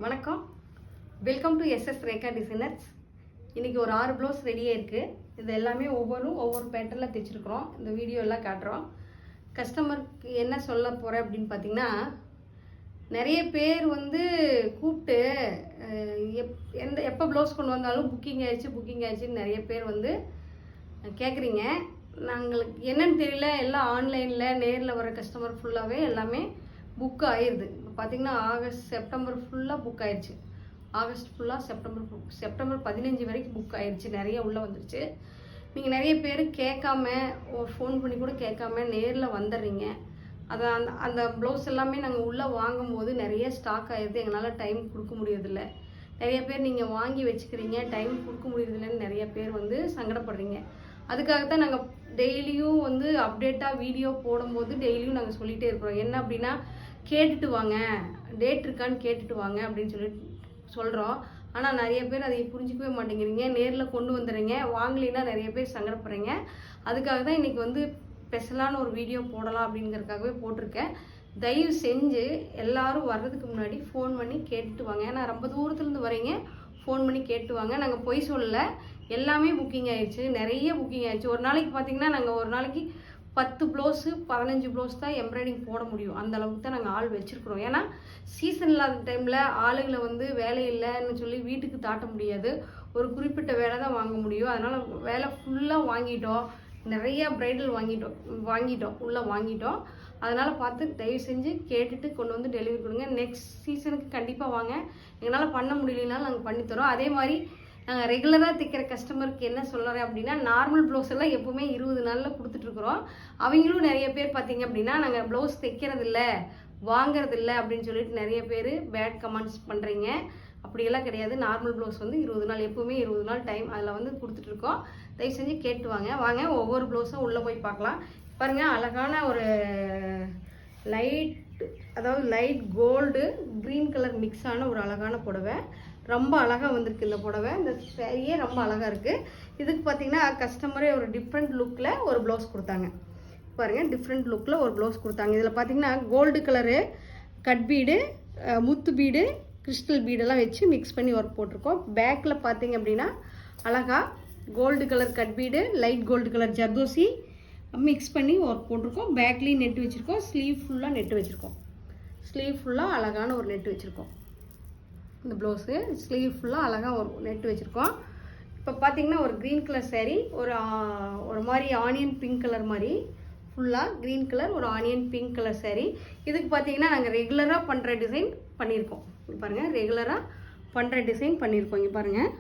வணக்கம், welcome to SS Rekha designers. இன்றைக்கி ஒரு 6 ப்ளவுஸ் ரெடியாக இருக்குது. இது எல்லாமே ஒவ்வொரு பேட்டர்னில் தைச்சிருக்கிறோம். இந்த வீடியோ எல்லாம் காட்டுறோம். கஸ்டமருக்கு என்ன சொல்ல போகிறேன் அப்படின்னு பார்த்தீங்கன்னா, நிறைய பேர் கூப்பிட்டு எப்போ ப்ளவுஸ் கொண்டு வந்தாலும் புக்கிங் ஆயிடுச்சுன்னு நிறைய பேர் கேட்குறீங்க. நாங்களுக்கு என்னன்னு தெரியல, எல்லாம் ஆன்லைனில் நேரில் வர கஸ்டமர் ஃபுல்லாகவே எல்லாமே புக் ஆயிடுது. இப்போ பார்த்தீங்கன்னா செப்டம்பர் ஃபுல்லாக புக் ஆயிடுச்சு. ஆகஸ்ட் ஃபுல்லாக செப்டம்பர் 15 வரைக்கும் புக் ஆயிடுச்சு. நிறைய உள்ளே வந்துருச்சு. நீங்கள் நிறைய பேர் கேட்காம, ஃபோன் பண்ணி கூட கேட்காம நேரில் வந்துடுறீங்க. அந்த ப்ளவுஸ் எல்லாமே நாங்கள் உள்ளே வாங்கும்போது நிறைய ஸ்டாக் ஆயிடுது. எங்களால் டைம் கொடுக்க முடியறதில்ல. நிறைய பேர் நீங்கள் வாங்கி வச்சுக்கிறீங்க, டைம் கொடுக்க முடியறதில்லன்னு நிறைய பேர் சங்கடப்படுறீங்க. அதுக்காகத்தான் நாங்கள் டெய்லியும் அப்டேட்டாக வீடியோ போடும்போது டெய்லியும் நாங்கள் சொல்லிகிட்டே இருக்கிறோம். என்ன அப்படின்னா, கேட்டுட்டு வாங்க, டேட் இருக்கான்னு கேட்டுட்டு வாங்க அப்படின்னு சொல்கிறோம். ஆனால் நிறைய பேர் அதை புரிஞ்சிக்கவே மாட்டேங்கிறீங்க. நேரில் கொண்டு வந்துடுறீங்க, வாங்கலைன்னா நிறைய பேர் சங்கடப்படுறீங்க. அதுக்காக தான் இன்றைக்கி ஸ்பெஷலான ஒரு வீடியோ போடலாம் அப்படிங்கிறதுக்காகவே போட்டிருக்கேன். தயவு செஞ்சு எல்லாரும் வர்றதுக்கு முன்னாடி ஃபோன் பண்ணி கேட்டுட்டு வாங்க. ஏன்னா ரொம்ப தூரத்துலேருந்து வரீங்க, ஃபோன் பண்ணி கேட்டு வாங்க. நாங்கள் பொய் சொல்லலை, எல்லாமே புக்கிங் ஆகிடுச்சு, நிறைய புக்கிங் ஆகிடுச்சு. ஒரு நாளைக்கு பார்த்திங்கன்னா நாங்கள் ஒரு நாளைக்கு 10 ப்ளவுஸு 15 ப்ளவுஸ் தான் எம்ப்ராய்டிங் போட முடியும். அந்த அளவுக்கு தான் நாங்கள் ஆள் வச்சுருக்குறோம். ஏன்னா சீசன் இல்லாத டைமில் ஆளுகளை வேலை இல்லைன்னு சொல்லி வீட்டுக்கு தாட்ட முடியாது. ஒரு குறிப்பிட்ட வேலை தான் வாங்க முடியும். அதனால் வேலை ஃபுல்லாக வாங்கிட்டோம். நிறையா ப்ரைடல் வாங்கிட்டோம் உள்ளே வாங்கிட்டோம். அதனால் பார்த்து தயவு செஞ்சு கேட்டுட்டு கொண்டு டெலிவரி கொடுங்க. நெக்ஸ்ட் சீசனுக்கு கண்டிப்பாக வாங்க. எங்களால் பண்ண முடியலனாலும் நாங்கள் பண்ணித்தரோம். அதே மாதிரி நாங்கள் ரெகுலராக தைக்கிற கஸ்டமருக்கு என்ன சொல்கிறேன் அப்படின்னா, நார்மல் ப்ளவுஸ் எல்லாம் எப்போவுமே 20 நாளில் கொடுத்துட்ருக்குறோம். அவங்களும் நிறைய பேர் பார்த்தீங்க அப்படின்னா, நாங்கள் ப்ளவுஸ் தைக்கிறதில்ல, வாங்கிறதில்ல அப்படின்னு சொல்லிட்டு நிறைய பேர் பேட் கமெண்ட்ஸ் பண்ணுறீங்க. அப்படியெல்லாம் கிடையாது. நார்மல் ப்ளவுஸ் 20 நாள், எப்போவுமே 20 நாள் டைம் அதில் கொடுத்துட்ருக்கோம். தயவு செஞ்சு கேட்டு வாங்க. ஒவ்வொரு ப்ளவுஸும் உள்ளே போய் பார்க்கலாம். பாருங்கள், அழகான ஒரு லைட் கோல்டு க்ரீன் கலர் மிக்ஸான ஒரு அழகான புடவை. ரொம்ப அழகாக வந்திருக்கு இந்த புடவை. இந்த சேரீயே ரொம்ப அழகாக இருக்குது. இதுக்கு பார்த்தீங்கன்னா கஸ்டமரே ஒரு டிஃப்ரெண்ட் லுக்கில் ஒரு ப்ளவுஸ் கொடுத்தாங்க. பாருங்கள், டிஃப்ரெண்ட் லுக்கில் ஒரு ப்ளவுஸ் கொடுத்தாங்க. இதில் பார்த்தீங்கன்னா கோல்டு கலரு கட் பீடு, முத்து பீடு, கிறிஸ்டல் பீடெல்லாம் வச்சு மிக்ஸ் பண்ணி ஒர்க் போட்டிருக்கோம். பேக்கில் பார்த்தீங்க அப்படின்னா அழகாக gold colour cut bead, light gold colour zardozi mix பண்ணி ஒர்க் போட்டிருக்கோம். பேக்லேயும் நெட்டு வச்சுருக்கோம். ஸ்லீவ் ஃபுல்லாக நெட்டு வச்சுருக்கோம். ஸ்லீவ் ஃபுல்லாக அழகான ஒரு நெட்டு வச்சுருக்கோம். இந்த ப்ளவுஸு ஸ்லீவ் ஃபுல்லாக அழகாக ஒரு நெட்டு வச்சுருக்கோம். இப்போ பார்த்தீங்கன்னா ஒரு க்ரீன் கலர் சேரீ, ஒரு மாதிரி ஆனியன் பிங்க் கலர் மாதிரி ஃபுல்லாக க்ரீன் கலர், ஒரு ஆனியன் பிங்க் கலர் சேரீ. இதுக்கு பார்த்தீங்கன்னா நாங்கள் ரெகுலராக பண்ணுற டிசைன் பண்ணியிருக்கோம். பாருங்கள், ரெகுலராக பண்ணுற டிசைன் பண்ணியிருக்கோம். இங்கே பாருங்கள்,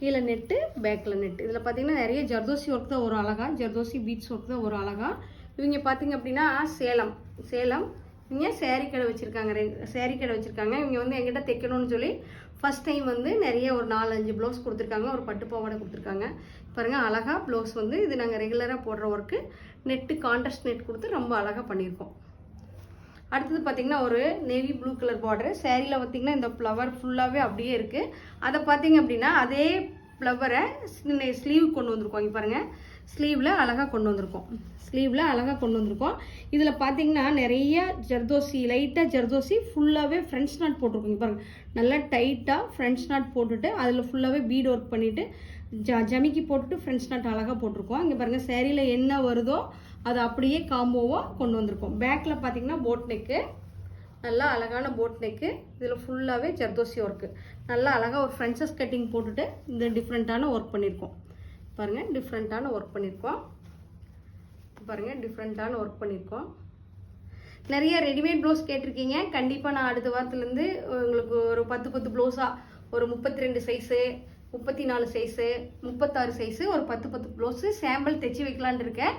கீழே நெட்டு, பேக்கில் நெட்டு. இதில் பார்த்தீங்கன்னா நிறைய ஜர்தோசி ஒர்க் தான் ஒரு அழகா, ஜர்தோசி பீட்ஸ் ஒர்க் தான் ஒரு அழகா. இவங்க பார்த்தீங்க அப்படின்னா சேலம் இவங்க சேரீ கடை வச்சுருக்காங்க. சேரீ கடை வச்சுருக்காங்க. இவங்க எங்கிட்ட தைக்கணும்னு சொல்லி ஃபஸ்ட் டைம் நிறைய ஒரு 4-5 ப்ளவுஸ் கொடுத்துருக்காங்க. ஒரு பட்டு பாவாடை கொடுத்துருக்காங்க. பாருங்கள், அழகாக ப்ளவுஸ் இது நாங்கள் ரெகுலராக போடுற ஒர்க்கு. நெட்டு கான்ட்ராஸ்ட் நெட் கொடுத்து ரொம்ப அழகாக பண்ணியிருக்கோம். அடுத்தது பார்த்திங்கன்னா ஒரு நேவி ப்ளூ கலர் பார்டர். சேரீயில் பார்த்திங்கன்னா இந்த ஃப்ளவர் ஃபுல்லாகவே அப்படியே இருக்குது. அதை பார்த்திங்க அப்படின்னா அதே ஃப்ளவரை ஸ்லீவ் கொண்டு வந்திருக்கோம். இங்கே பாருங்கள், ஸ்லீவில் அழகாக கொண்டு வந்திருக்கோம். இதில் பார்த்திங்கன்னா நிறைய ஜர்தோசி, லைட்டாக ஜர்தோசி ஃபுல்லாகவே ஃப்ரெண்ட்ஸ் நாட் போட்டிருக்கோம். இங்கே பாருங்கள், நல்லா டைட்டாக ஃப்ரெண்ட்ஸ் நாட் போட்டுட்டு அதில் ஃபுல்லாகவே பீட் ஒர்க் பண்ணிவிட்டு ஜமிக்கி போட்டுட்டு ஃப்ரெண்ட்ஸ் நாட் அழகாக போட்டிருக்கோம். இங்கே பாருங்கள், சேரீயில் என்ன வருதோ அது அப்படியே காம்போவாக கொண்டு வந்திருக்கோம். பேக்கில் பார்த்தீங்கன்னா போட் நெக்கு, நல்லா அழகான போட் நெக்கு. இதில் ஃபுல்லாகவே ஜர்தோசி ஒர்க்கு. நல்லா அழகாக ஒரு ஃப்ரெண்ட்ஸஸ் கட்டிங் போட்டுட்டு இந்த டிஃப்ரெண்ட்டான ஒர்க் பண்ணியிருக்கோம். பாருங்கள், டிஃப்ரெண்ட்டான ஒர்க் பண்ணியிருக்கோம். நிறைய ரெடிமேட் ப்ளவுஸ் கேட்டிருக்கீங்க. கண்டிப்பாக நான் அடுத்த வாரத்துலேருந்து உங்களுக்கு ஒரு 10 ப்ளவுஸாக ஒரு 32 சைஸு, 34 சைஸு, 36 சைஸு ஒரு 10 ப்ளவுஸு சாம்பிள் தைச்சி வைக்கலான்னு இருக்கேன்.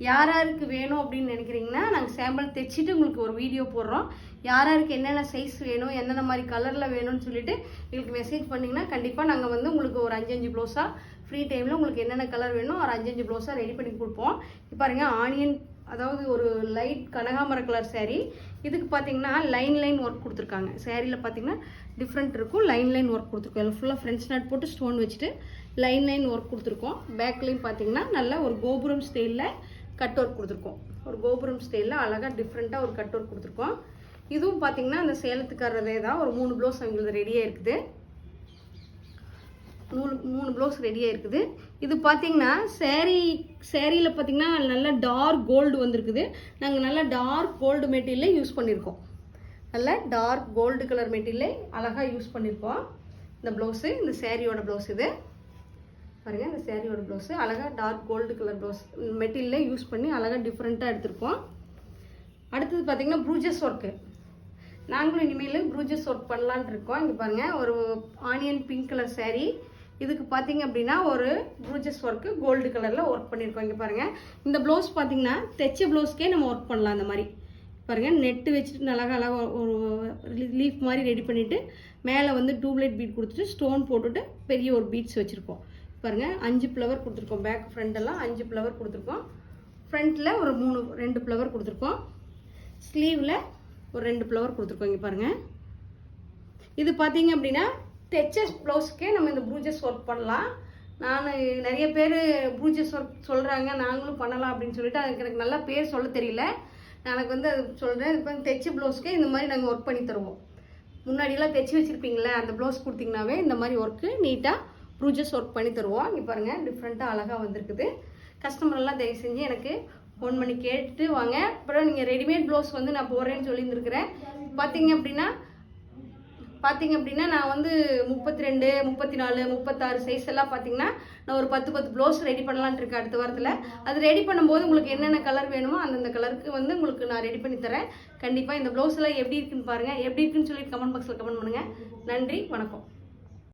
யாருக்கு வேணும் அப்படின்னு நினைக்கிறீங்கன்னா நாங்கள் சாம்பிள் தைச்சிட்டு உங்களுக்கு ஒரு வீடியோ போடுறோம். யாருக்கு என்னென்ன சைஸ் வேணும், என்னென்ன மாதிரி கலரில் வேணும்னு சொல்லிட்டு எங்களுக்கு மெசேஜ் பண்ணிங்கன்னா கண்டிப்பாக நாங்கள் உங்களுக்கு ஒரு 5 ப்ளவுஸாக ஃப்ரீ டைமில் உங்களுக்கு என்னென்ன கலர் வேணும் ஒரு 5 ப்ளவுஸாக ரெடி பண்ணி கொடுப்போம். இப்போ பாருங்கள், ஆனியன் ஒரு லைட் கனகாமர கலர் சேரீ. இதுக்கு பார்த்தீங்கன்னா லைன் ஒர்க் கொடுத்துருக்காங்க. சேரீயில் பார்த்தீங்கன்னா டிஃப்ரெண்ட் இருக்கும். லைன் ஒர்க் கொடுத்துருக்கோம். அதில் ஃபுல்லாக ஃப்ரெண்ட்ஸ் நாட் போட்டு ஸ்டோன் வச்சுட்டு லைன் ஒர்க் கொடுத்துருக்கோம். பேக்லேயும் பார்த்தீங்கன்னா நல்ல ஒரு கோபுரம் ஸ்டைலில் கட் ஒர்க் கொடுத்துருக்கோம். ஒரு கோபுரம் ஸ்டைலில் அழகாக டிஃப்ரெண்ட்டாக ஒரு கட் ஒர்க் கொடுத்துருக்கோம். இதுவும் பார்த்தீங்கன்னா அந்த சேலத்துக்காரதே தான். ஒரு 3 ப்ளவுஸ் அவங்களுக்கு ரெடியாக இருக்குது. 3 ப்ளவுஸ் ரெடியாக இருக்குது. இது பார்த்தீங்கன்னா சேரீயில் பார்த்தீங்கன்னா நல்லா டார்க் கோல்டு வந்திருக்குது. நாங்கள் நல்லா டார்க் கோல்டு மெட்டீரியலே யூஸ் பண்ணியிருக்கோம். நல்லா டார்க் கோல்டு கலர் மெட்டீரியலே அழகாக யூஸ் பண்ணியிருக்கோம். இந்த ப்ளவுஸு, இந்த சேரீயோட ப்ளவுஸ் இது பாருங்கள். இந்த சேரீயோட ப்ளவுஸு அழகாக டார்க் கோல்டு கலர் ப்ளவுஸ் மெட்டீரியலே யூஸ் பண்ணி அழகாக டிஃப்ரெண்ட்டாக எடுத்திருக்கோம். அடுத்தது பார்த்திங்கன்னா ப்ரூஜஸ் ஒர்க்கு. நாங்களும் இனிமேல் ப்ரூஜஸ் ஒர்க் பண்ணலான்ட்டு இருக்கோம். இங்கே பாருங்கள், ஒரு ஆனியன் பிங்க் கலர் சேரீ. இதுக்கு பார்த்தீங்க அப்படின்னா ஒரு ப்ரூஜஸ் ஒர்க்கு கோல்டு கலரில் ஒர்க் பண்ணியிருக்கோம். இங்கே பாருங்கள், இந்த ப்ளவுஸ் பார்த்தீங்கன்னா தைச்ச ப்ளவுஸ்க்கே நம்ம ஒர்க் பண்ணலாம். அந்த மாதிரி பாருங்கள், நெட்டு வச்சுட்டு அழகாக ஒரு லீஃப் மாதிரி ரெடி பண்ணிவிட்டு மேலே வந்து டியூப்லைட் பீட் கொடுத்துட்டு ஸ்டோன் போட்டுட்டு பெரிய ஒரு பீட்ஸ் வச்சுருக்கோம். பாருங்கள், 5 ஃப்ளவர் கொடுத்துருக்கோம். பேக் ஃப்ரண்டெல்லாம் 5 ஃப்ளவர் கொடுத்துருக்கோம். ஃப்ரண்ட்டில் ஒரு 2 ஃப்ளவர் கொடுத்துருக்கோம். ஸ்லீவில் ஒரு 2 ஃப்ளவர் கொடுத்துருக்கோம். இங்கே பாருங்கள், இது பார்த்தீங்க அப்படின்னா தைச்ச ப்ளவுஸ்க்கே நம்ம இந்த ப்ரூஜஸ் ஒர்க் பண்ணலாம். நான் நிறைய பேர் ப்ரூஜஸ் ஒர்க் சொல்கிறாங்க, நாங்களும் பண்ணலாம் அப்படின்னு சொல்லிட்டு அதுக்கு எனக்கு நல்லா பேர் சொல்ல தெரியல. எனக்கு வந்து அது சொல்கிறேன். இப்போ தைச்ச ப்ளவுஸ்க்கே இந்த மாதிரி நாங்கள் ஒர்க் பண்ணி தருவோம். முன்னாடியெல்லாம் தைச்சி வச்சுருப்பீங்களே, அந்த ப்ளவுஸ் கொடுத்தீங்கன்னாவே இந்த மாதிரி ஒர்க்கு நீட்டாக ப்ரூஜஸ் ஒர்க் பண்ணி தருவோம். இங்கே பாருங்கள், டிஃப்ரெண்ட்டாக அழகாக வந்திருக்குது. கஸ்டமர்லாம் தயவு செஞ்சு எனக்கு ஃபோன் பண்ணி கேட்டுட்டு வாங்க. அப்புறம் நீங்கள் ரெடிமேட் ப்ளவுஸ் வந்து நான் போடுறேன்னு சொல்லியிருந்துருக்கிறேன். பார்த்தீங்க அப்படின்னா நான் வந்து 32, 34, 36 சைஸ் எல்லாம் பார்த்தீங்கன்னா நான் ஒரு 10 ப்ளவுஸ் ரெடி பண்ணலான்ட்டு இருக்கேன் அடுத்த வாரத்தில். அது ரெடி பண்ணும்போது உங்களுக்கு என்னென்ன கலர் வேணுமோ அந்தந்த கலருக்கு வந்து உங்களுக்கு நான் ரெடி பண்ணி தரேன். கண்டிப்பாக இந்த ப்ளவுஸ் எல்லாம் எப்படி இருக்குன்னு பாருங்கள். எப்படி இருக்குன்னு சொல்லி கமெண்ட் பாக்ஸில் கமெண்ட் பண்ணுங்கள். நன்றி, வணக்கம்.